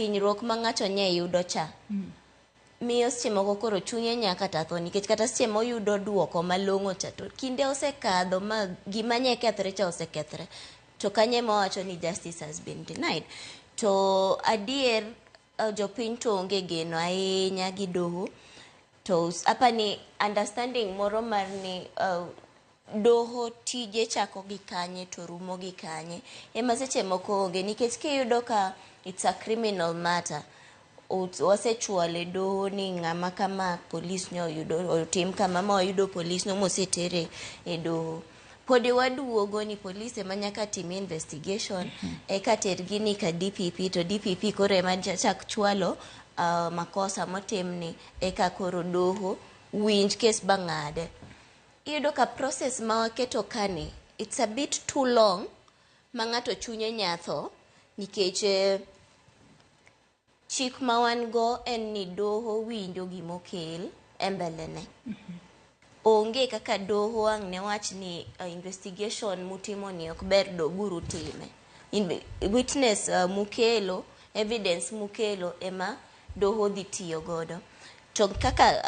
hinyruok ma ng'ato nye yudo cha miyo seche moko koro chunye nyaka tatho nikech kata seche moyudo duoko malong'o cha to kinde osekadho ma gima nye kethre cha osekethre to kanye mawacho ni justice has been denied. To adier jopiny to onge geno ahinya gi doho to apani understanding moro mar ni doho tije chako gi kanye to rumo gi kanye ema seche moko onge nikech kiyudo ka it's a criminal matter wasechwale doho ni ng'ama kama polis nyo oyudo otim kama ma oyudo polis no mosetere e doho podi waduogo ni polisi ema nyaka tim investigation eka tergi ni ka DPP to DPP koro ema chak chwalo makosa motimni eka koro doho winj kes bang'ade. Iyudo ka process ma waketo kani it's a bit too long ma ng'ato chunye nyatho nikech chik ma wan go en ni doho winjo gimokel e mbelene. Onge kaka doho ang' ne wach ni investigation mutimo ni ok ber doguru time. Witness mukelo, evidence mukelo ema doho dhi tiyo godo. To kaka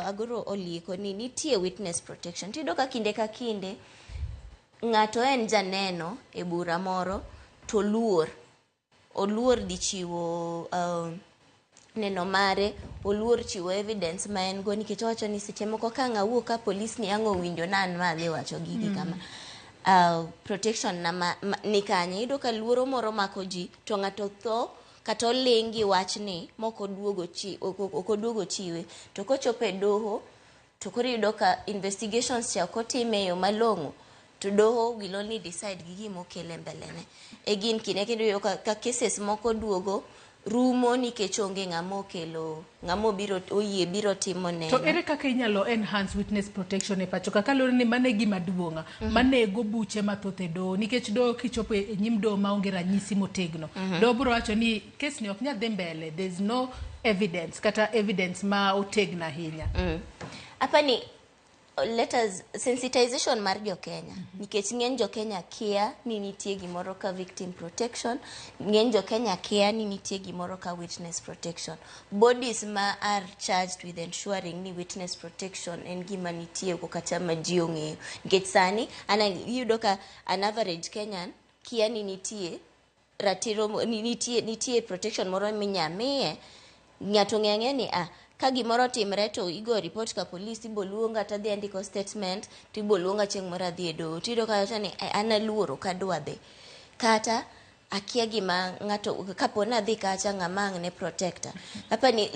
agoro oliko ni nitie witness protection. Tido ka kinde ng'ato en janeno e bura moro to oluor di chiwo neno mare, oluor chiwo evidence ma en go nikech wacho ni seche moko ka ng'awuo ka polis ni ang'o winjo nan ma dhi wacho gigi kama protection na ni kanye iyudo ka luoro moro mako ji to ng'ato tho kata olingi wachni moko okoduogo chiwe to kochope doho to koro iyudo ka investigations cha kotime yo malong'o to doho will only decide gi gimokele mbelene e gin kine kendo iyudo ka cases moko duogo rumo nikech onge ng'amo biro timo neno. To ere kaka inyalo enhance witness protection e pacho kaka lore ni mane gima duonga manego buche mathoth e doho nikech doho kichopo e nyim doho maonge ranyisi motegno doho biro wacho ni kes ni ok nyal dhi mbele, there's no evidence kata evidence ma otegna ahinya. Apani let us sensitization mar jo-Kenya nikech ng'eny jo-Kenya kia ni nitie gimoro ka victim protection, ng'eny jo-Kenya kia ni nitie gimoro ka witness protection. Bodies ma are charged with ensuring ni witness protection en gima nitie ko kata ma ji ong'eyo nikech sani iyudo ka an average Kenyan kia ni nitie ratiro nitie protection moro minyamiye ng'ato ng'eng'e ni ka gimoro timre to igo report ka polis ibo luonga ta dhi andiko statement to ibo luonga chieng' moro adhi e doho tido ka wacho ni an aluoro kadwa dhi kata akia gima ng'ato kapona dhi kacha ng'ama ang' ne protector. Apani